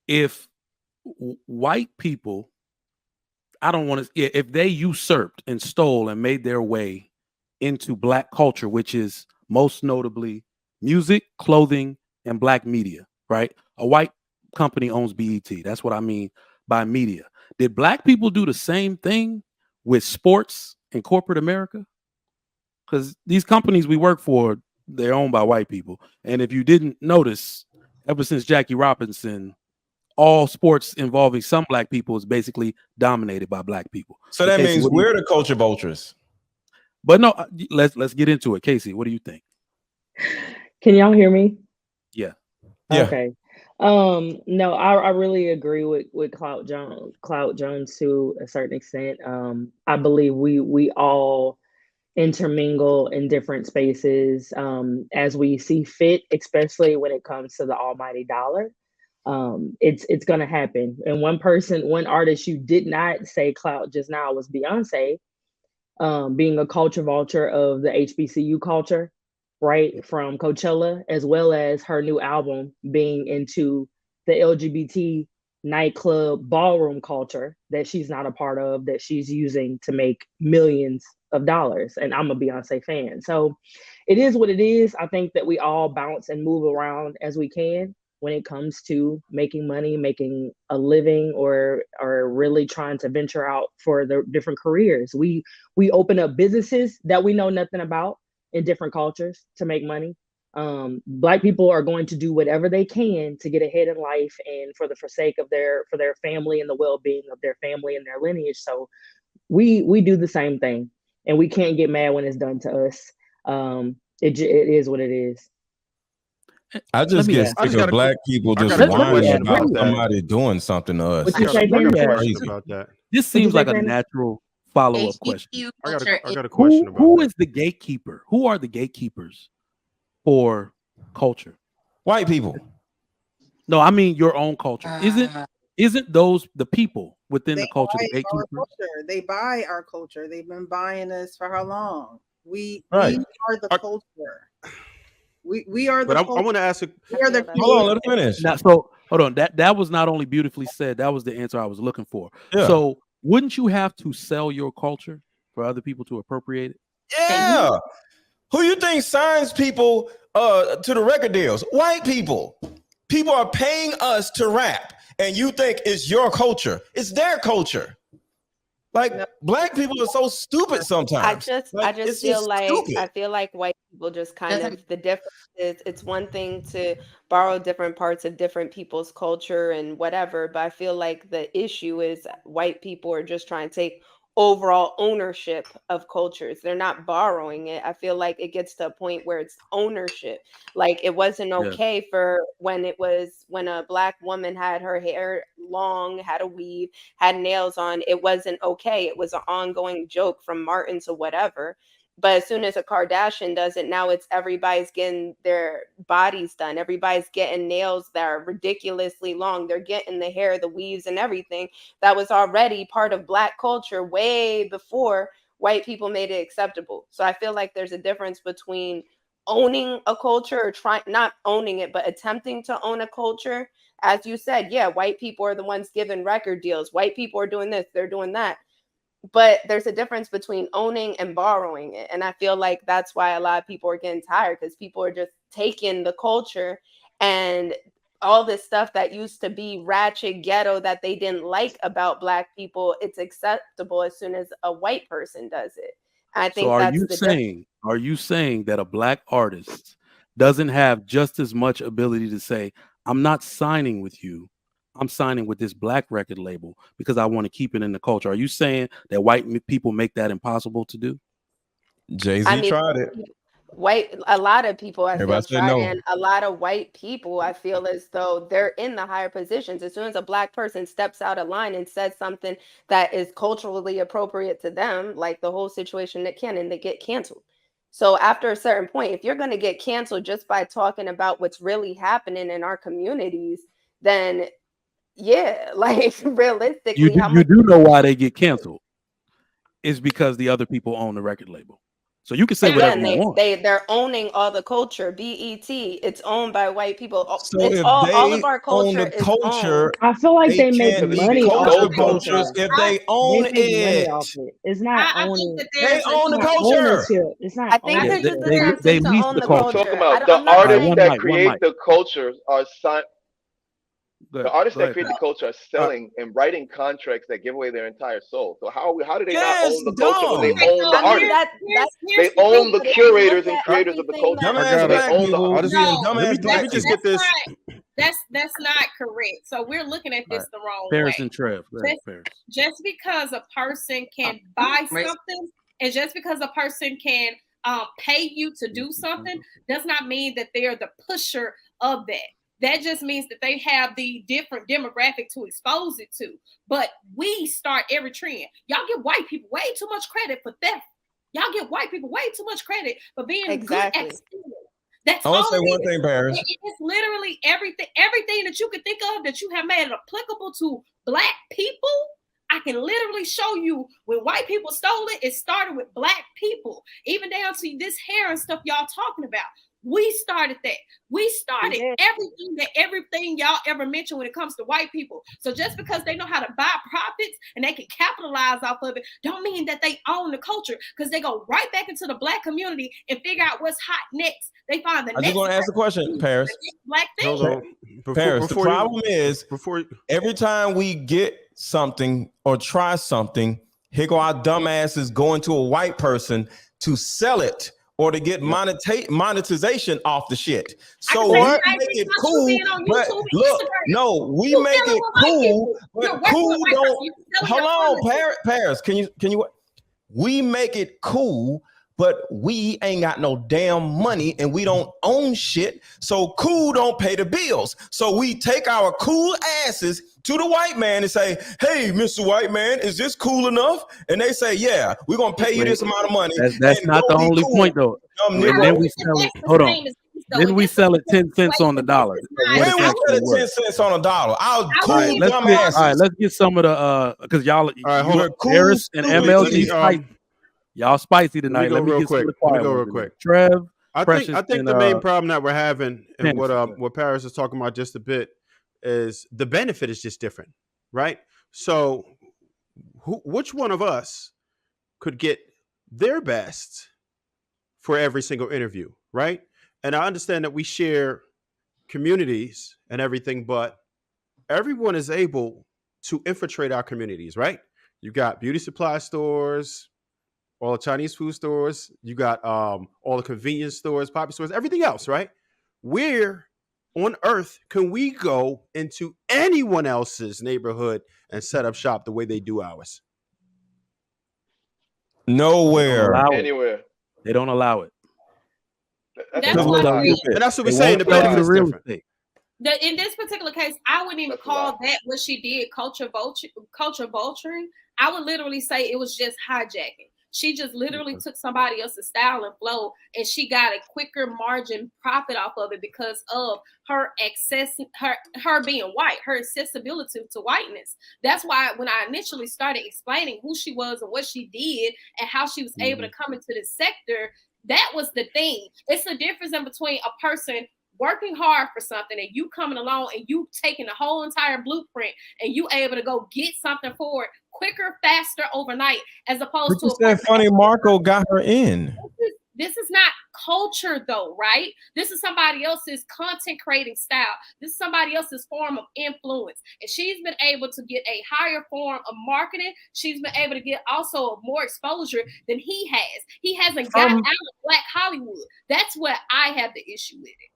if white people, I don't want to, if they usurped and stole and made their way into black culture, which is most notably music, clothing, and black media, right? A white company owns BET. That's what I mean by media. Did black people do the same thing with sports in corporate America? Because these companies we work for, they're owned by white people. And if you didn't notice, ever since Jackie Robinson, all sports involving some black people is basically dominated by black people. So that Casey, means we're the culture vultures. But no, let's get into it. Casey, what do you think? Can y'all hear me? Yeah. Okay. No, I really agree with Clout Jones to a certain extent. I believe we all intermingle in different spaces as we see fit, especially when it comes to the almighty dollar. It's gonna happen. And one artist you did not say Clout just now was Beyonce, being a culture vulture of the HBCU culture, right, from Coachella, as well as her new album being into the LGBT nightclub ballroom culture that she's not a part of, that she's using to make millions of dollars. And I'm a Beyonce fan. So it is what it is. I think that we all bounce and move around as we can when it comes to making money, making a living, or really trying to venture out for the different careers. We open up businesses that we know nothing about in different cultures to make money. Black people are going to do whatever they can to get ahead in life and for the sake of their family and the well-being of their family and their lineage. So we do the same thing, and we can't get mad when it's done to us. It is what it is. I just get sick of black people just whining about somebody doing something to us. About that. This seems like a natural follow-up question. I got a question about who is the gatekeeper? Who are the gatekeepers for culture? White people. No, I mean your own culture. Isn't those the people within the culture the gatekeepers? They buy our culture. They've been buying us for how long? We are the culture. We are the. But I want to ask. Hold on, let it finish. Now, so hold on. That was not only beautifully said. That was the answer I was looking for. Yeah. So wouldn't you have to sell your culture for other people to appropriate it? Yeah. Who you think signs people to the record deals? White people. People are paying us to rap, and you think it's your culture. It's their culture. Like black people are so stupid sometimes. I just feel like white people just kind of, the difference is it's one thing to borrow different parts of different people's culture and whatever, but I feel like the issue is white people are just trying to take overall ownership of cultures. They're not borrowing it. I feel like it gets to a point where it's ownership. Like it wasn't okay for when a black woman had her hair long, had a weave, had nails on, it wasn't okay. It was an ongoing joke from Martin to whatever. But as soon as a Kardashian does it, now it's everybody's getting their bodies done. Everybody's getting nails that are ridiculously long. They're getting the hair, the weaves, and everything that was already part of black culture way before white people made it acceptable. So I feel like there's a difference between owning a culture or not owning it, but attempting to own a culture. As you said, yeah, white people are the ones giving record deals. White people are doing this, they're doing that. But there's a difference between owning and borrowing it. And I feel like that's why a lot of people are getting tired, because people are just taking the culture and all this stuff that used to be ratchet ghetto that they didn't like about black people. It's acceptable as soon as a white person does it. I think so. Are you saying that a black artist doesn't have just as much ability to say, I'm not signing with you, I'm signing with this black record label because I want to keep it in the culture? Are you saying that white people make that impossible to do? Jay-Z tried it. A lot of people I feel tried, and a lot of white people I feel as though they're in the higher positions. As soon as a black person steps out of line and says something that is culturally appropriate to them, like the whole situation at Cannon, they get canceled. So after a certain point, if you're going to get canceled just by talking about what's really happening in our communities, then yeah, like realistically, you do know why they get canceled. It's because the other people own the record label. So you can say whatever you want. They're owning all the culture. BET, it's owned by white people. So it's if all they of our own culture the is culture, owned. I feel like they make can't be money off culture the vultures culture. if they own They make money it. off it. It's not I owning. think that They there's own the It's not culture. ownership. It's not I think Yeah, there's ownership. a they difference they to lease own the the culture. We're talking culture. about I'm the not artists saying one that mic, create the culture are the artists Go that ahead, create the Pat. culture are selling and writing contracts that give away their entire soul. So how do they not Yes, own the culture when they dumb. own the I mean artists? that's They the own the thing. but if you look curators and at creators of the everything culture. that Dumbass So they black own the people artists. being No, dumbass black let me just people. get this. That's not correct. So we're looking at this the wrong Paris way. and Trev. Go ahead, Paris. Just because a person can buy something, and just because a person can pay you to do something, does not mean that they're the pusher of that. That just means that they have the different demographic to expose it to. But we start every trend. Y'all give white people way too much credit for theft. Y'all give white people way too much credit for being good at stealing. That's I want all to say it one is. thing, Paris. It's literally everything that you can think of that you have made it applicable to black people. I can literally show you when white people stole it, it started with black people, even down to this hair and stuff y'all talking about. We started that. We started everything y'all ever mentioned when it comes to white people. So just because they know how to buy profits and they can capitalize off of it, don't mean that they own the culture, because they go right back into the black community and figure out what's hot next. They find the I next. just want to ask a question, Paris. Black thing. Hold on. Paris, the problem is before every time we get something or try something, here go our dumbasses going to a white person to sell it or to get monetization off the shit. So we make it cool, but look, no, we make it cool, but cool don't. Hold on, Paris, can you? We make it cool, but we ain't got no damn money and we don't own shit. So cool don't pay the bills. So we take our cool asses to the white man and say, hey, Mr. White Man, is this cool enough? And they say, yeah, we're going to pay you this amount of money. That's not the only point, though. And then we sell it. Hold on. Then we sell it 10 cents on the dollar. When we sell it 10 cents on a dollar, I'll cool dumb asses. All right, let's get some of the because y'all Harris and MLG spicy. Y'all spicy tonight. Let me get some of the quiet ones real quick. Trev, I think the main problem that we're having, and what Paris is talking about just a bit, is the benefit is just different, right? So which one of us could get their best for every single interview, right? And I understand that we share communities and everything, but everyone is able to infiltrate our communities, right? You got beauty supply stores, all the Chinese food stores, you got all the convenience stores, poppy stores, everything else, right? Where on earth can we go into anyone else's neighborhood and set up shop the way they do ours? Nowhere. Anywhere. They don't allow it. That's That's what and that's what we're saying. The benefit is different. In this particular case, I wouldn't even call that what she did culture vulturing. I would literally say it was just hijacking. She just literally took somebody else's style and flow, and she got a quicker margin profit off of it because of her her being white, her accessibility to whiteness. That's why when I initially started explaining who she was and what she did and how she was able to come into this sector, that was the thing. It's the difference in between a person working hard for something and you coming along and you taking the whole entire blueprint and you able to go get something for it quicker, faster, overnight, as opposed to that funny Marco got her in. This is not culture though, right? This is somebody else's content creating style. This is somebody else's form of influence. And she's been able to get a higher form of marketing. She's been able to get also more exposure than he has. He hasn't gotten out of Black Hollywood. That's what I have the issue with it.